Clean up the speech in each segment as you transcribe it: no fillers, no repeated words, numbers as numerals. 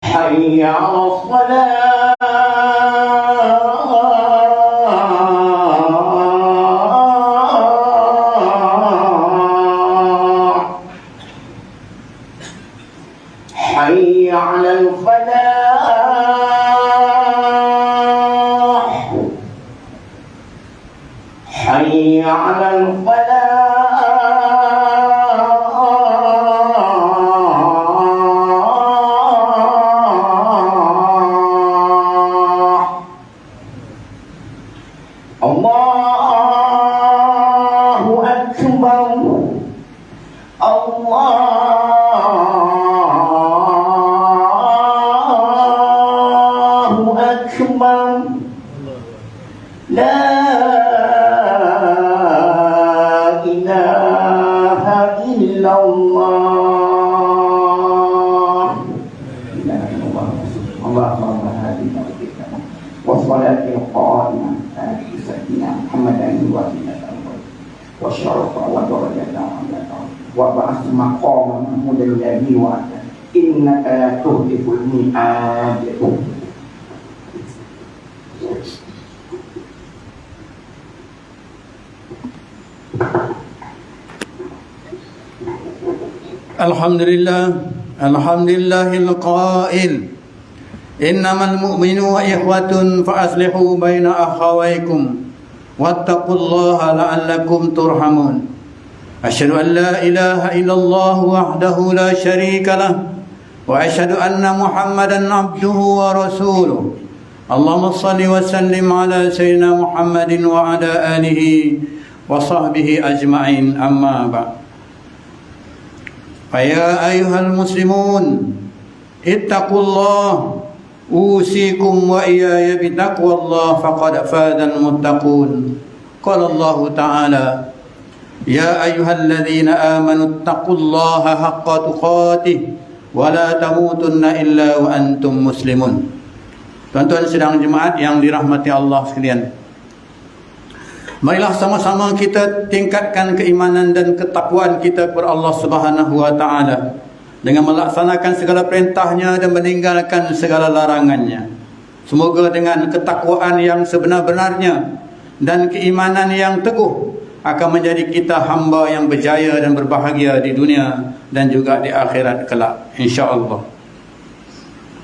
حي على الصلاة حي على الفلاح حي على الفلاح الله أكبر الله أكبر لا إله إلا الله اللهم هدنا وبنا والصلاة القائمة على سيدنا محمد وعلى والشرف ودرجة وبعث مقام محمود الذي وعده إنك لا تخلف الميعاد. Alhamdulillahil qail innamal mu'minuna ikhwatun fa aslihu baina akhawaykum wattaqullaha la'allakum turhamun. Asyhadu an la ilaha illallah wahdahu la syarika lah wa asyhadu anna Muhammadan abduhu wa rasuluh. Allahumma shalli wa sallim ala sayyidina Muhammadin wa ala alihi wa sahbihi ajma'in, amma ba'd. Faya ayyuhal muslimun ittaqullah usikum wa iyaya bitaqwallah faqad fadal muttaqun. Qala Allah Ta'ala ya ayyuhalladzina amanu ittaqullaha haqqa tuqatih wa la tamutunna illa wa antum muslimun. Tuan-tuan sidang jemaat yang dirahmati Allah sekalian, marilah sama-sama kita tingkatkan keimanan dan ketakwaan kita kepada Allah Subhanahu wa Ta'ala dengan melaksanakan segala perintahnya dan meninggalkan segala larangannya. Semoga dengan ketakwaan yang sebenar-benarnya dan keimanan yang teguh akan menjadi kita hamba yang berjaya dan berbahagia di dunia dan juga di akhirat kelak, insya-Allah.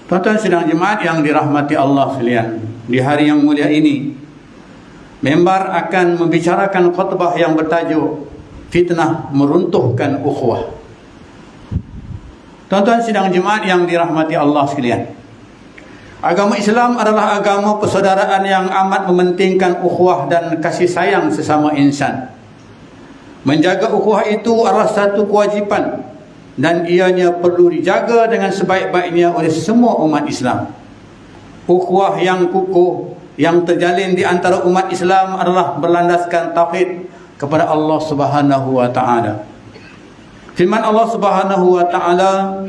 Tuan-tuan sidang jemaat yang dirahmati Allah sekalian, di hari yang mulia ini member akan membicarakan khutbah yang bertajuk fitnah meruntuhkan ukhuwah. Tuan-tuan sidang jemaat yang dirahmati Allah sekalian, agama Islam adalah agama persaudaraan yang amat mementingkan ukhuwah dan kasih sayang sesama insan. Menjaga ukhuwah itu adalah satu kewajipan dan ianya perlu dijaga dengan sebaik-baiknya oleh semua umat Islam. Ukhuwah yang kukuh yang terjalin di antara umat Islam adalah berlandaskan tauhid kepada Allah Subhanahu wa Ta'ala. Firman Allah Subhanahu wa Ta'ala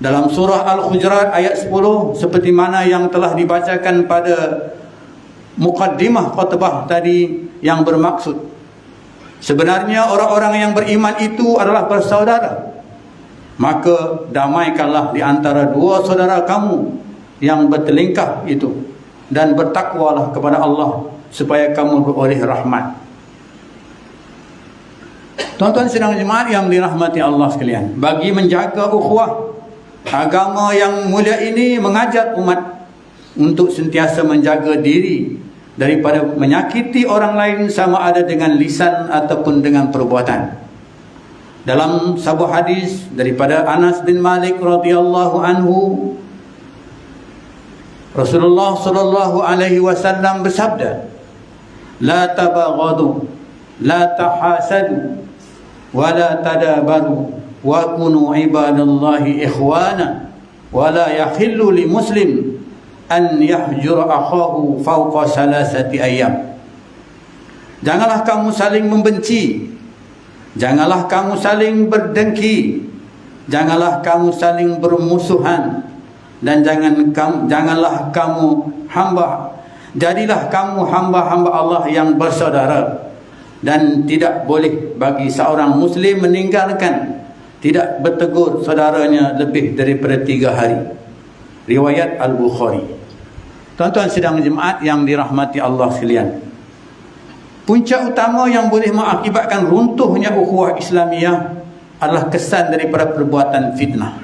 dalam surah Al-Hujurat ayat 10 seperti mana yang telah dibacakan pada muqaddimah khutbah tadi, yang bermaksud sebenarnya orang-orang yang beriman itu adalah bersaudara. Maka damaikanlah di antara dua saudara kamu yang bertelingkah itu dan bertakwalah kepada Allah supaya kamu beroleh rahmat. Tuan-tuan sidang jemaat yang dirahmati Allah sekalian, bagi menjaga ukhuwah, agama yang mulia ini mengajak umat untuk sentiasa menjaga diri daripada menyakiti orang lain sama ada dengan lisan ataupun dengan perbuatan. Dalam sebuah hadis daripada Anas bin Malik radhiyallahu anhu, Rasulullah sallallahu alaihi wasallam bersabda, "La tabaghadu, la tahasadu, wa la tadabaru, wa kunu ibadallahi ikhwana, wa la yakhillu li muslim an yahjura akhahu fawqa salasati ayyam." Janganlah kamu saling membenci, janganlah kamu saling berdengki, janganlah kamu saling bermusuhan, dan janganlah kamu jadilah kamu hamba-hamba Allah yang bersaudara. Dan tidak boleh bagi seorang muslim meninggalkan, tidak bertegur saudaranya lebih daripada 3 hari. riwayat Al-Bukhari. Tuan-tuan sidang jemaat yang dirahmati Allah sekalian, punca utama yang boleh mengakibatkan runtuhnya ukhuwah Islamiyah adalah kesan daripada perbuatan fitnah.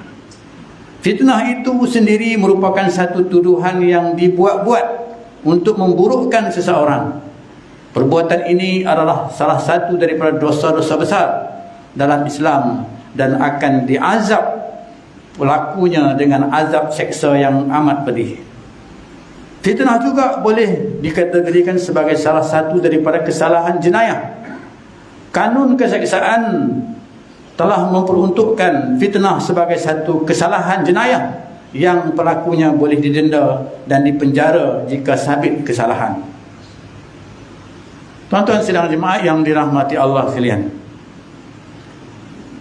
Fitnah itu sendiri merupakan satu tuduhan yang dibuat-buat untuk memburukkan seseorang. Perbuatan ini adalah salah satu daripada dosa-dosa besar dalam Islam dan akan diazab pelakunya dengan azab seksa yang amat pedih. Fitnah juga boleh dikategorikan sebagai salah satu daripada kesalahan jenayah. Kanun kesaksian telah memperuntukkan fitnah sebagai satu kesalahan jenayah yang pelakunya boleh didenda dan dipenjara jika sabit kesalahan. Tuan-tuan sidang jemaah yang dirahmati Allah sekalian,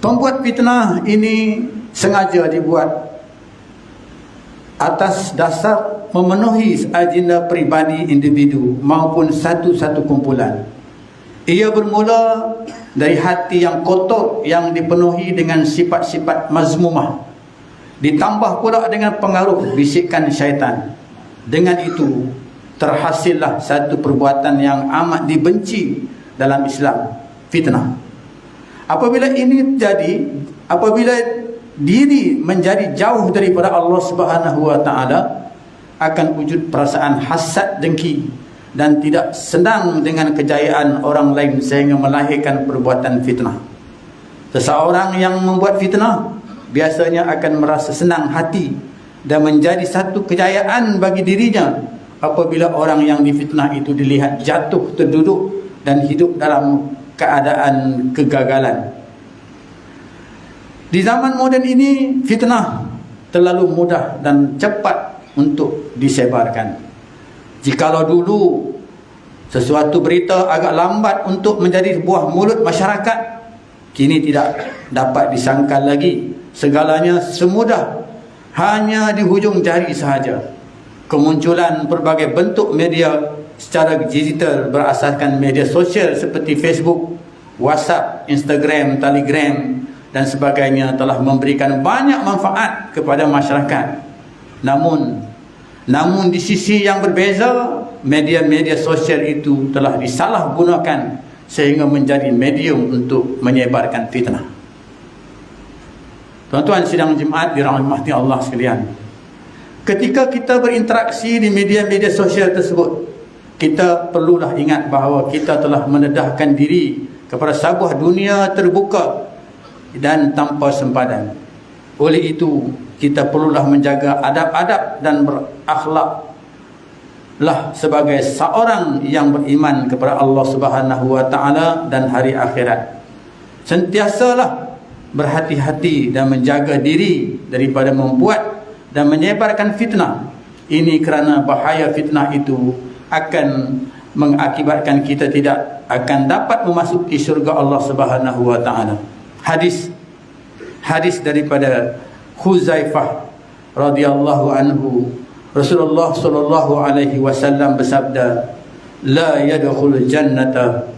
pembuat fitnah ini sengaja dibuat atas dasar memenuhi agenda peribadi individu maupun satu-satu kumpulan. Ia bermula dari hati yang kotor yang dipenuhi dengan sifat-sifat mazmumah, ditambah pula dengan pengaruh bisikan syaitan. Dengan itu terhasillah satu perbuatan yang amat dibenci dalam Islam, fitnah. Apabila diri menjadi jauh daripada Allah Subhanahu wa taala, akan wujud perasaan hasad dengki dan tidak senang dengan kejayaan orang lain sehingga melahirkan perbuatan fitnah. Seseorang yang membuat fitnah biasanya akan merasa senang hati dan menjadi satu kejayaan bagi dirinya apabila orang yang difitnah itu dilihat jatuh terduduk dan hidup dalam keadaan kegagalan. Di zaman moden ini, fitnah terlalu mudah dan cepat untuk disebarkan. Jikalau dulu sesuatu berita agak lambat untuk menjadi buah mulut masyarakat, kini tidak dapat disangkal lagi. Segalanya semudah hanya di hujung jari sahaja. Kemunculan berbagai bentuk media secara digital berasaskan media sosial seperti Facebook, WhatsApp, Instagram, Telegram dan sebagainya telah memberikan banyak manfaat kepada masyarakat. Namun di sisi yang berbeza, media-media sosial itu telah disalahgunakan sehingga menjadi medium untuk menyebarkan fitnah. Tuan-tuan sidang jemaat dirahmati Allah sekalian, ketika kita berinteraksi di media-media sosial tersebut, kita perlulah ingat bahawa kita telah mendedahkan diri kepada sebuah dunia terbuka dan tanpa sempadan. Oleh itu, kita perlulah menjaga adab-adab dan berakhlaklah sebagai seorang yang beriman kepada Allah Subhanahu wa taala dan hari akhirat. Sentiasalah berhati-hati dan menjaga diri daripada membuat dan menyebarkan fitnah. Ini kerana bahaya fitnah itu akan mengakibatkan kita tidak akan dapat memasuki syurga Allah Subhanahu wa taala. Hadis daripada Huzaifah radhiyallahu anhu, Rasulullah sallallahu alaihi wasallam bersabda, la yadkhulul jannata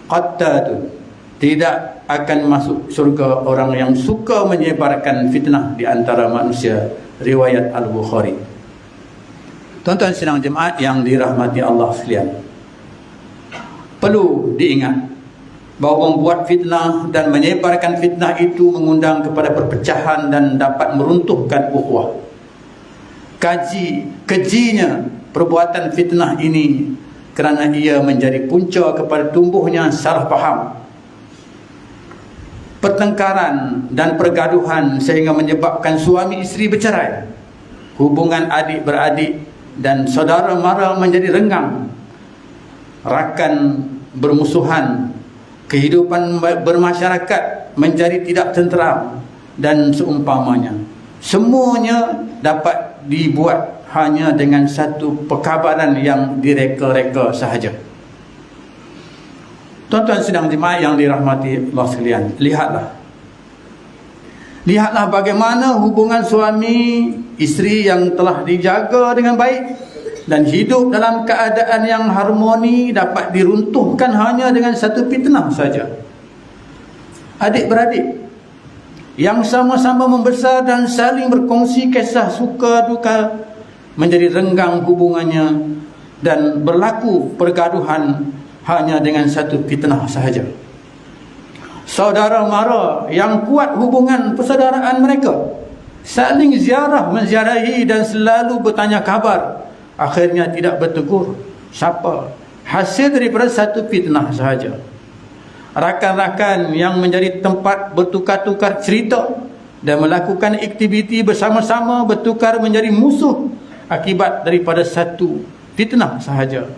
qattatun, tidak akan masuk syurga orang yang suka menyebarkan fitnah di antara manusia. Riwayat Al-Bukhari. Tuan-tuan sidang jemaat yang dirahmati Allah sekalian, perlu diingat bahawa membuat fitnah dan menyebarkan fitnah itu mengundang kepada perpecahan dan dapat meruntuhkan ukhuwah. Kejinya perbuatan fitnah ini kerana ia menjadi punca kepada tumbuhnya salah faham, pertengkaran dan pergaduhan sehingga menyebabkan suami isteri bercerai, hubungan adik-beradik dan saudara mara menjadi renggang, rakan bermusuhan, kehidupan bermasyarakat menjadi tidak tenteram dan seumpamanya. Semuanya dapat dibuat hanya dengan satu perkabaran yang direka-reka sahaja. Tuan-tuan sidang jemaah yang dirahmati Allah sekalian, lihatlah bagaimana hubungan suami isteri yang telah dijaga dengan baik dan hidup dalam keadaan yang harmoni dapat diruntuhkan hanya dengan satu fitnah saja. Adik-beradik, yang sama-sama membesar dan saling berkongsi kisah suka duka menjadi renggang hubungannya dan berlaku pergaduhan hanya dengan satu fitnah sahaja. Saudara mara yang kuat hubungan persaudaraan mereka, saling ziarah menziarahi dan selalu bertanya kabar, akhirnya tidak bertegur siapa, hasil daripada satu fitnah sahaja. Rakan-rakan yang menjadi tempat bertukar-tukar cerita dan melakukan aktiviti bersama-sama bertukar menjadi musuh akibat daripada satu fitnah sahaja.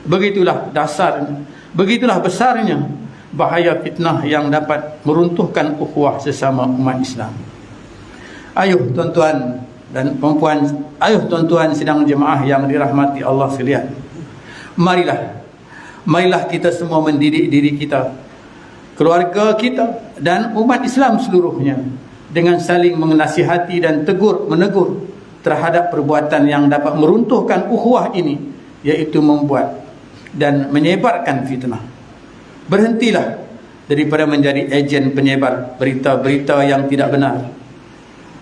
Begitulah dasarnya, begitulah besarnya bahaya fitnah yang dapat meruntuhkan ukhuwah sesama umat Islam. Ayuh tuan-tuan dan perempuan, ayuh tuan-tuan sidang jemaah yang dirahmati Allah sekalian, marilah kita semua mendidik diri kita, keluarga kita dan umat Islam seluruhnya dengan saling menasihati dan menegur terhadap perbuatan yang dapat meruntuhkan ukhuwah ini, iaitu membuat dan menyebarkan fitnah. Berhentilah daripada menjadi ejen penyebar berita-berita yang tidak benar.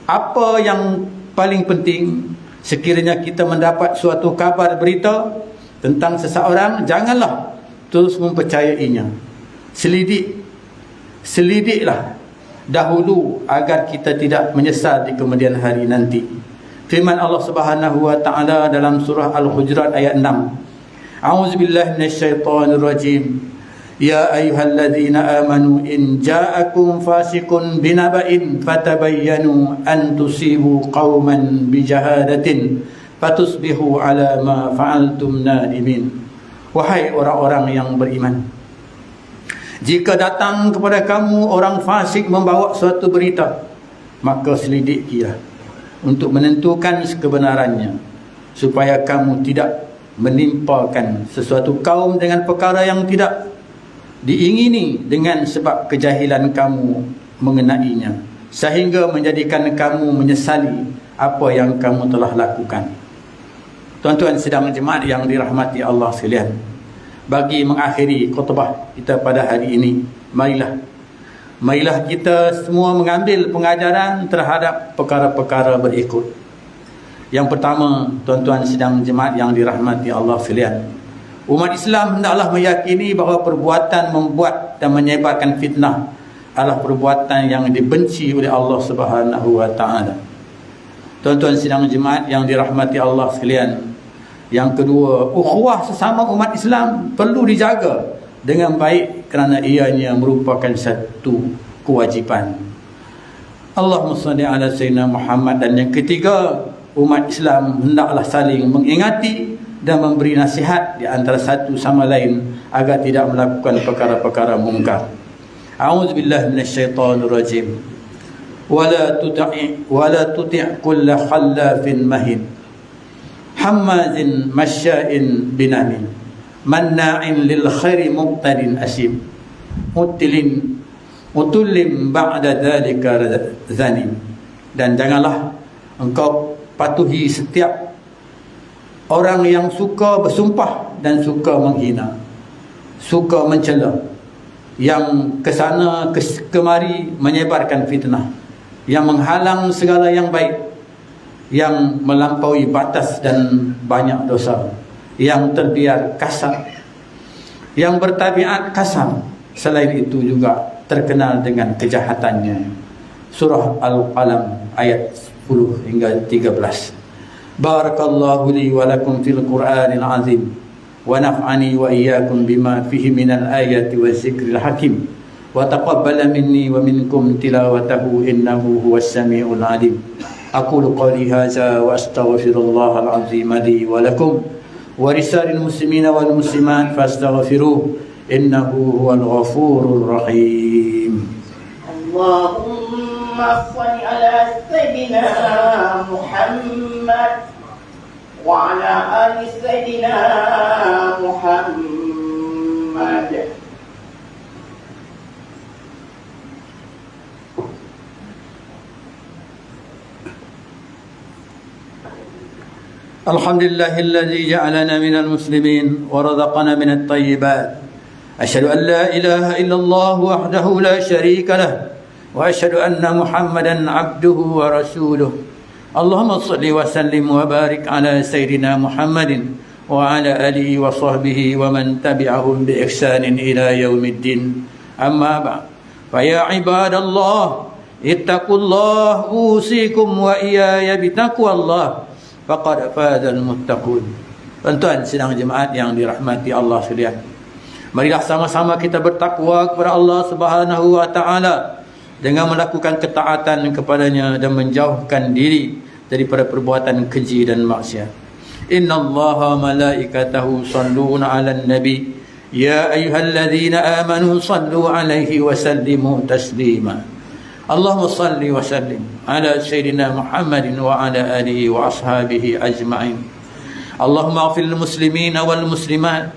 Apa yang paling penting, sekiranya kita mendapat suatu kabar berita tentang seseorang, janganlah terus mempercayainya. Selidiklah dahulu agar kita tidak menyesal di kemudian hari nanti. Firman Allah Subhanahu wa taala dalam surah Al-Hujurat ayat 6. A'udzubillahi minasyaitonir rajim. Ya ayyuhalladzina amanu in ja'akum fasiqun binaba'in fatabayyanu an tusibu qauman bijahadatin fatusbihu ala ma fa'altum nadimin. Wahai orang-orang yang beriman, jika datang kepada kamu orang fasik membawa suatu berita, maka selidikilah untuk menentukan kebenarannya, supaya kamu tidak menimpakan sesuatu kaum dengan perkara yang tidak diingini dengan sebab kejahilan kamu mengenainya, sehingga menjadikan kamu menyesali apa yang kamu telah lakukan. Tuan-tuan sidang jemaat yang dirahmati Allah sekalian, bagi mengakhiri khutbah kita pada hari ini, marilah kita semua mengambil pengajaran terhadap perkara-perkara berikut. Yang pertama, tuan-tuan sidang jemaat yang dirahmati Allah sekalian, umat Islam hendaklah meyakini bahawa perbuatan membuat dan menyebarkan fitnah adalah perbuatan yang dibenci oleh Allah Subhanahu wa taala. Tuan-tuan sidang jemaat yang dirahmati Allah sekalian, yang kedua, ukhuwah sesama umat Islam perlu dijaga dengan baik kerana ianya merupakan satu kewajipan. Allahumma salli ala sayyidina Muhammad. Dan yang ketiga, umat Islam hendaklah saling mengingati dan memberi nasihat di antara satu sama lain agar tidak melakukan perkara-perkara mungkar. A'udzubillahi minasyaitonir rajim. Wala tuti' kulla khallafin mahin hammazin masya'in binamin manna'in lil khairi muqtadin asim utulim ba'da dhalika zanim. Dan janganlah engkau patuhi setiap orang yang suka bersumpah dan suka menghina, suka mencela, yang kesana kemari menyebarkan fitnah, yang menghalang segala yang baik, yang melampaui batas dan banyak dosa, yang terbiar kasar, yang bertabiat kasar, selain itu juga terkenal dengan kejahatannya. Surah Al-Qalam ayat 10 hingga 13. Barakallahu li wa lakum fil Qur'anil azim wa naf'ani wa iyyakum bima fihi minal ayati wadzikril hakim wa taqabbala minni wa minkum tilawatahu innahu huwas samiul alim. Aqulu qawli hadza wa astaghfirullahal azim li wa lakum wa lisa'il muslimina wal muslimat fastaghfiruhu innahu huwal ghafurur rahim. Allahumma shalli ala sayyidina Muhammad wa ala ali sayyidina Muhammad. Alhamdulillahilladzi ja'alana minal muslimin wa razaqana minat thayyibat. Asyhadu an la ilaha illallah wahdahu la syarika lah وأشهد أن محمدا عبده ورسوله اللهم صل وسلم وبارك على سيدنا محمد وعلى آله وصحبه ومن تبعهم بإحسان إلى يوم الدين أما بعد فيا عباد الله اتقوا الله أوصيكم وإياي بتقوى الله فقد فاز المتقون. Tuan-tuan sidang jemaat yang dirahmati Allah sekalian, marilah sama-sama kita bertakwa kepada Allah Subhanahu wa taala dengan melakukan ketaatan kepadanya dan menjauhkan diri daripada perbuatan keji dan maksiat. Innallaha malaikatahu shalluna 'alan nabi ya ayyuhalladzina amanu sallu 'alaihi wa sallimu taslima. Allahumma salli wa sallim ala sayyidina Muhammadin wa ala alihi wa ashabihi ajma'in. Allahumma ighfir lil muslimina wal muslimat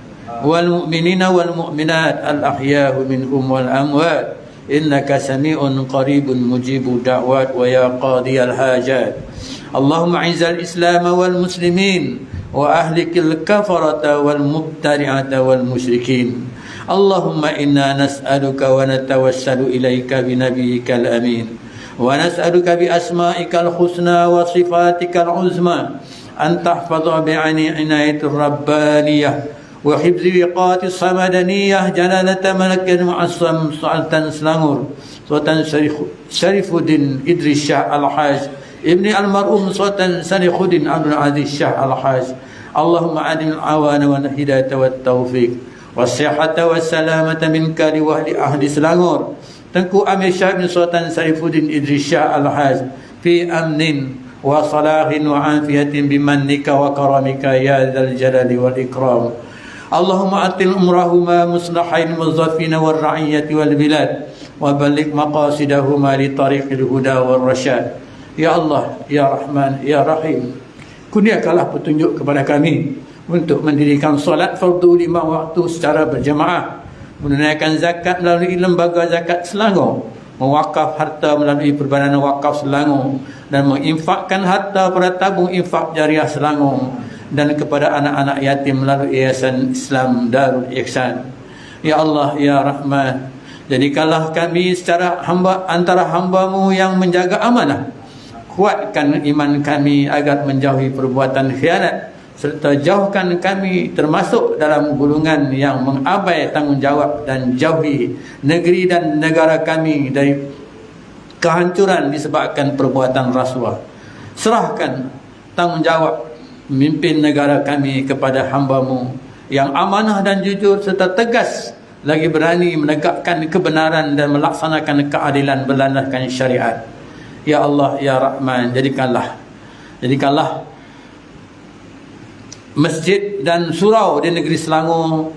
wal mu'minina wal mu'minat al ahya'u minhum wal amwat innaka sami'un qaribun mujibud da'wat wa ya qadiyal hajat. Allahumma izzal islam wal muslimin wa ahlikil kafarata wal mubtadi'ata wal musyrikin. Allahumma inna nas'aluka wa natawassalu ilaika bi nabiyyikal amin wa nas'aluka bi asma'ikal husna wa sifatikal uzma an tahfadha bi inayatir rabbaniyah wa hifzi wiqatis samadaniyah jalalata malakan mu'assam sultan Selangor Sultan Syarifuddin Idris Shah Al-Haj Ibni Al-Mar'um Sultan Syarifuddin Abdul Aziz Shah Al-Haj. Allahumma adil al-awana wa hidayata wa taufiq wasihata wassalamata minka li wahli ahli Selangor Tengku Amir Shah bin Sultan Syarifuddin Idris Shah Al-Haj fi amnin wa salahin wa afiyatin bimannika wa karamika ya dzal jalali wal ikram. Allahumma atil umrahuma muslahain muzaffina wal ra'iyati wal bilad wa balligh maqasidahuma li tariqil huda wal rasyad. Ya Allah, ya Rahman, ya Rahim, kurniakanlah petunjuk kepada kami untuk mendirikan solat fardu 5 waktu secara berjamaah, menunaikan zakat melalui lembaga zakat Selangor, mewakaf harta melalui Perbadanan Wakaf Selangor dan menginfakkan harta pada tabung infak jariah Selangor dan kepada anak-anak yatim melalui Yayasan Islam Darul Ihsan. Ya Allah, ya Rahman, jadikanlah kami secara antara hamba-Mu yang menjaga amanah. Kuatkan iman kami agar menjauhi perbuatan khianat, serta jauhkan kami termasuk dalam golongan yang mengabai tanggungjawab dan jauhi negeri dan negara kami dari kehancuran disebabkan perbuatan rasuah. Serahkan tanggungjawab memimpin negara kami kepada hamba-Mu yang amanah dan jujur serta tegas lagi berani menegakkan kebenaran dan melaksanakan keadilan berlandaskan syariat. Ya Allah, ya Rahman, jadikanlah masjid dan surau di negeri Selangor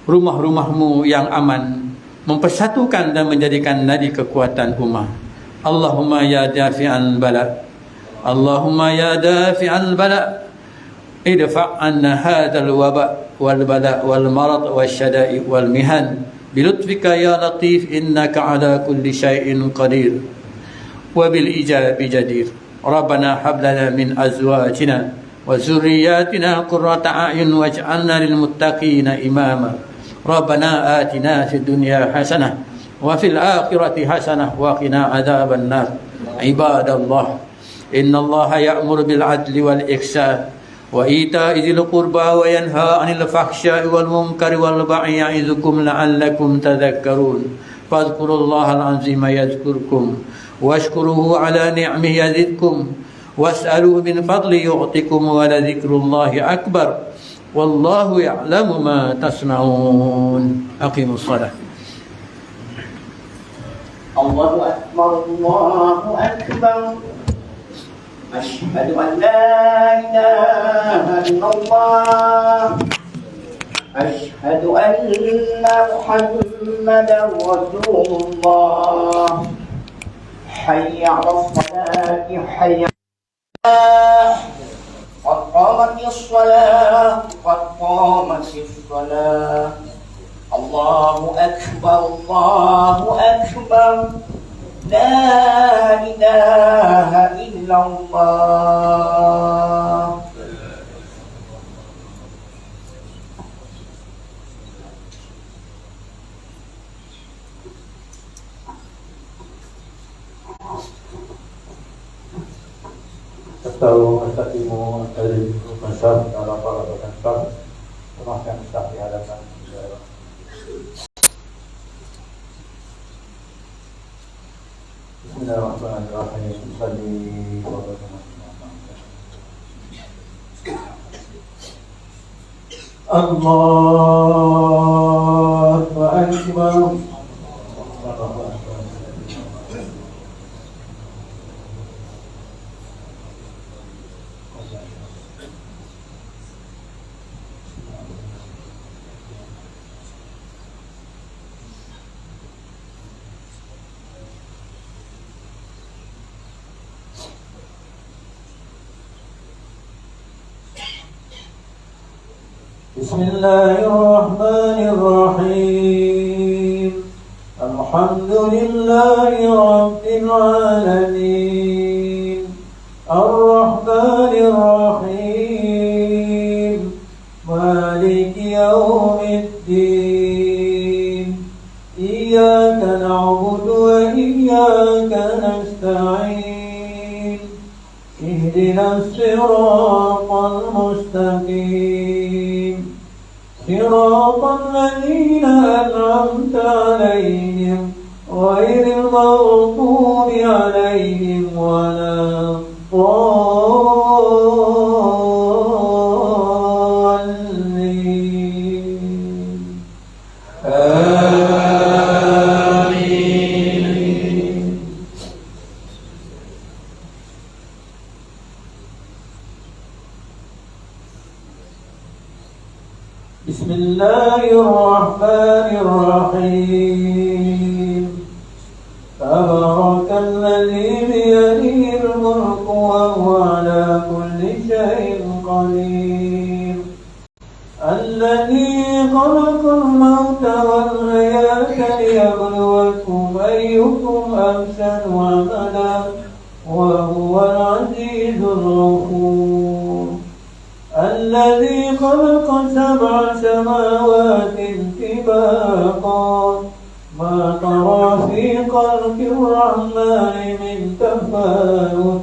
rumah-rumah-Mu yang aman, mempersatukan dan menjadikan nadi kekuatan ummah. Allahumma ya dafi'al bala, Allahumma ya dafi'al bala, idfa' anna hadzal waba wal bala wal marad wasyada'i wal mihan bilutfika ya latif innaka ala kulli syai'in qadir wa bil ijabi jadir. Rabbana hab lana min azwajina wa zurriyyatina qurrata a'yun waj'alna lil muttaqina imama. Rabbana atina fid dunya hasanah wa fil akhirati hasanah wa qina adzaban nar. Ibadallah, innallaha ya'muru bil adli wal ihsan wa ita'i dzil qurba wa yanha 'anil fahsya'i wal munkari wal baghi ya'izukum la'allakum tadhakkarun. Fadhkurullaha al-'azima yadhkurkum washkuruhu 'ala ni'amihi yazidkum was'aluhu min fadli yu'tikum wa la dzikrullahi akbar wallahu ya'lamu ma tasna'un. Aqimus shalah. Allahu akbar, Allahu akbar. Asyhadu an la ilaha illallah. Asyhadu anna Muhammadar Rasulullah. Hayya 'alas salati, hayya 'alal qad qamatis shalah, qad qamatis shalah. Allahu akbar, Allahu akbar. La ilaha illallah. Tahu Ustazimu dari Masar dalam para penonton Maafkan Ustaz di hadapan Bismillahirrahmanirrahim. Allahu Akbar. بسم الله الرحمن الرحيم الحمد لله رب العالمين الرحمن الرحيم مالك يوم الدين إياك نعبد وإياك نستعين اهدنا الصراط المستقيم صراط الذين أنعمت عليهم غير المغضوب عليهم ولا الضالين آمين. بسم الله الرحمن الرحيم تبارك الذي بيده الملك وهو على كل شيء قدير الذي خلق الموت والحياة ليبلوكم أيكم أحسن عملا وهو العزيز الغفور الذي خلق 7 سماوات طباقا ما ترى في خلق الرحمن من تفاوت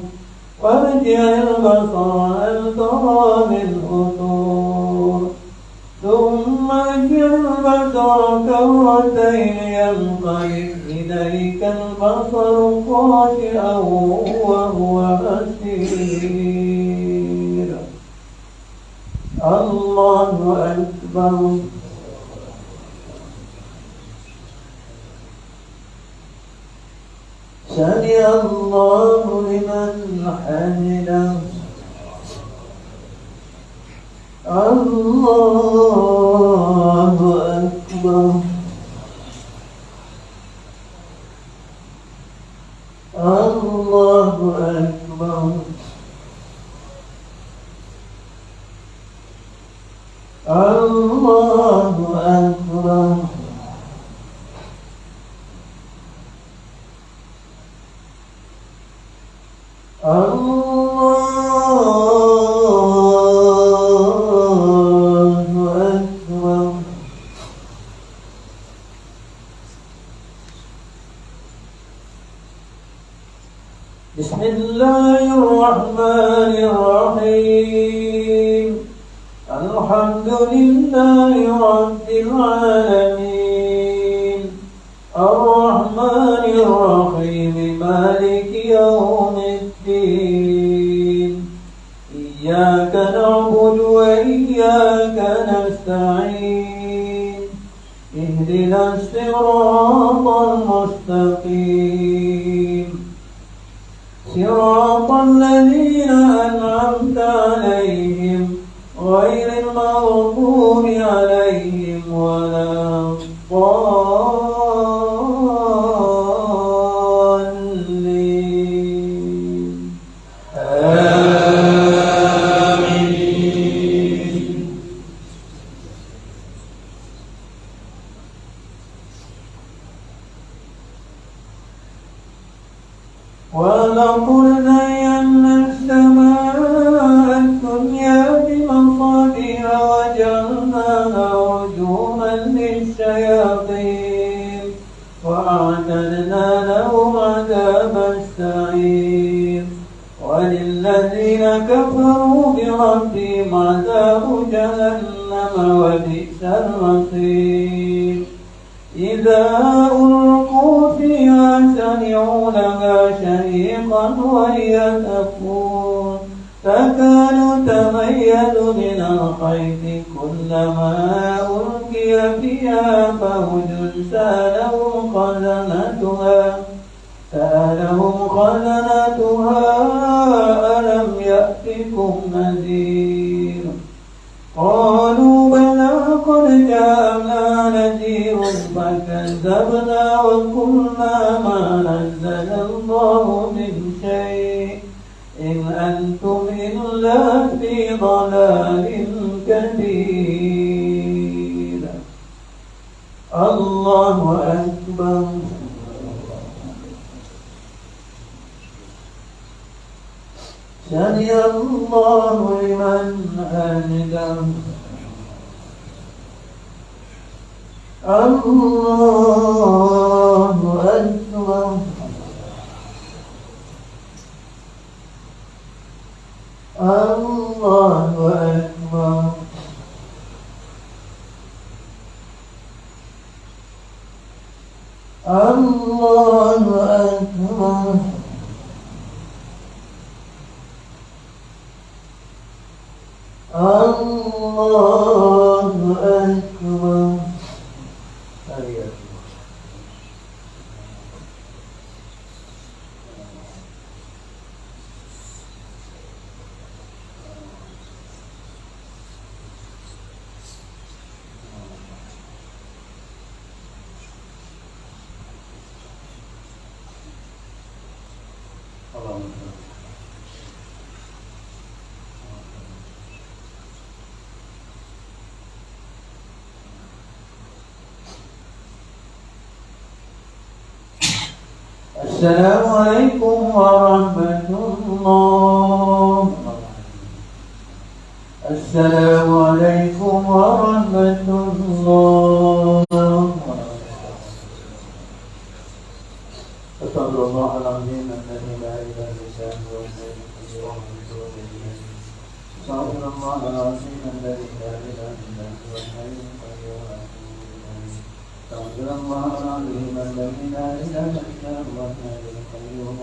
وارجع البصر هل ترى من فطور ثم ارجع البصر كرتين ينقلب إليك البصر خاسئا وهو حسير. الله أكبر. سمع الله لمن حمده. الله أكبر. الله أكبر. الله أكبر. الله أكبر. بسم الله الرحمن الرحيم الحمد لله رب العالمين الرحمن الرحيم مالك يوم الدين إياك نعبد وإياك نستعين اهدنا الصراط المستقيم صراط الذين أنعمت عليهم غير المغضوب عليهم ولا الضالين آمين. ولقد زينا السماء الدنيا بمصابيح وجعلناها رجوما للشياطين وأعتدنا لهم عذاب السعير وللذين الذين كفروا بربهم عذاب جهنم وبئس المصير إذا ألقوا فيها سمعوا لها شهيقا وهي تفور تكاد تميز من الخيط كلما ألقي فيها فوج سألهم خزنتها ألم يأتكم نذير قالوا بلى قد جاءنا نذير فكذبنا وقلنا ما نزل الله من شيء إن أنتم إلا في ضلال كبير الله أكبر سمع الله لمن حمده الله أكبر الله أكبر الله أكبر الله أكبر السلام عليكم ورحمة الله. السلام عليكم ورحمة الله. أستغفر الله العظيم الذي لا إله إلا هو أستغفر الله العظيم الذي لا إله إلا هو الحي القيوم. أستغفر الله العظيم الذي لا إله إلا هو الحي القيوم.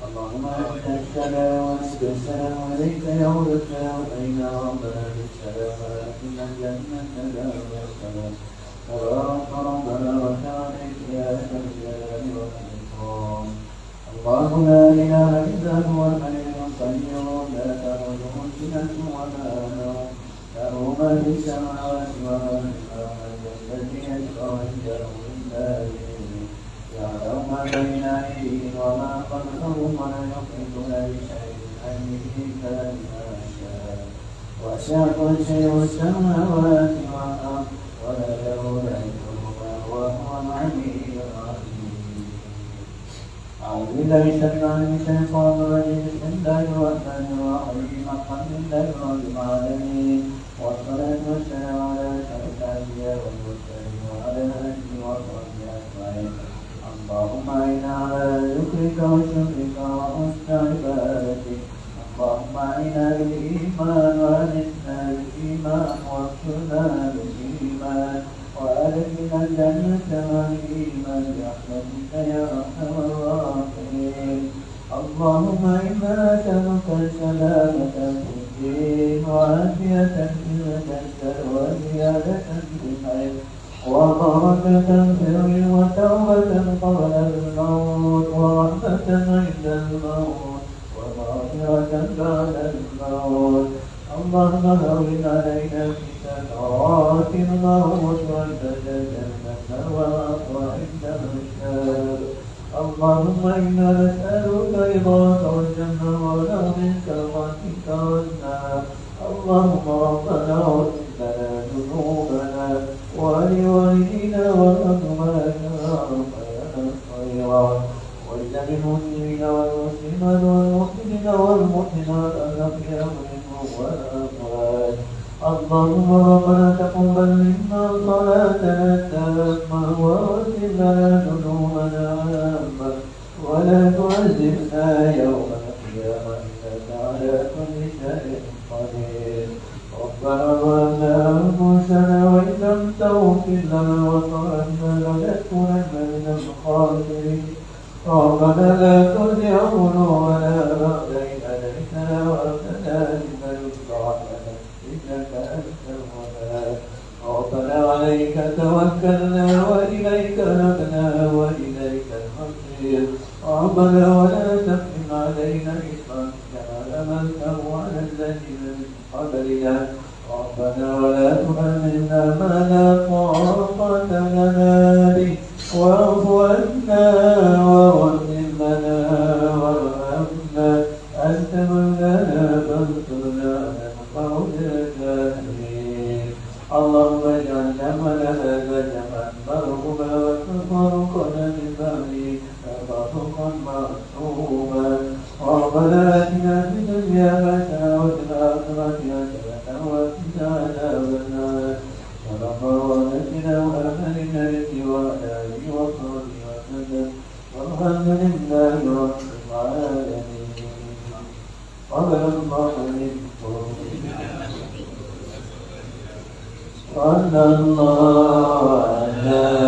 اللهم أنت السلام وأنت السلام عليك يوم السلام علينا ربنا بالسلام ولكن الجنة دار السلام. تبارك ربنا وتعالى يا ذا الجلال والإكرام. الله لا إله إلا هو الحي القيوم لا تأخذه سنة ولا نوم له ما في السماوات وما في الأرض الذي يشفع عنده إلا بإذنه يعلم ما بين أيديهم وما خلفهم ولا يحيطون بشيء من علمه إلا بما شاء وسع كرسيه السماوات والأرض ولا يؤوده حفظهما وهو العلي العظيم. أعوذ بالله من الشيطان الرجيم. بسم الله الرحمن الرحيم. الحمد لله رب العالمين والصلاة والسلام على أشرف الأنبياء والمرسلين وعلى آله وصحبه أجمعين. اللهم إنا على ذكرك وشكرك وحسن عبادتك. اللهم إنا بالإيمان وأنسنا بالإيمان واغفرنا بالإيمان وأدخلنا الجنة والإيمان برحمتك يا أرحم الراحمين. اللهم إنا نسألك السلامة في الدين وعافية في الجسد وزيادة في العلم وبركة في الرزق وتوبة قبل الموت ورحمة عند الموت ومغفرة بعد الموت. اللهم هون علينا في سكرات الموت وتجنبنا الوقت عند الشر. اللهم إنا نسألك رضاك والجنة ونعوذ منك سخطك والنار. اللهم ربنا اغفر لنا ذنوبنا ولوالدينا وأزواجنا ربنا خيرا ولجميع المسلمين والمسلمات والمؤمنين والمؤمنات الأحياء منهم والأموات. اللهم ربنا تقبل منا صلاتنا التامة واغفر لنا ذنوبنا عامة ولا تعذبنا يوم إنك على كل شيء قدير ربنا ظلمنا أنفسنا وإن لم تغفر لنا وترحمنا لنكونن من الخاسرين ربنا لا تزغ قلوبنا بعد إذ هديتنا وهب لنا من لدنك رحمة إنك أنت الوهاب ربنا عليك توكلنا وإليك نبنا وإليك المصير ربنا ولا تحمل علينا إصرا كما حملته على الذين من قبلنا ربنا ولا تحملنا ما لا طاقة لنا به واعف عنا واغفر لنا وارحمنا أنت مولانا فانصرنا على القوم الكافرين اللهم اجعلنا من هذا جمعا مرحوما وتفرقنا من بعده تفرقا معصوما ربنا آتنا في الدنيا حسنة وفي الآخرة حسنة وقنا عذاب النار ونجنا وآمنا بك وعلى آله وصحبه وسلم والحمد لله رب العالمين قبل الله منكم صلى الله على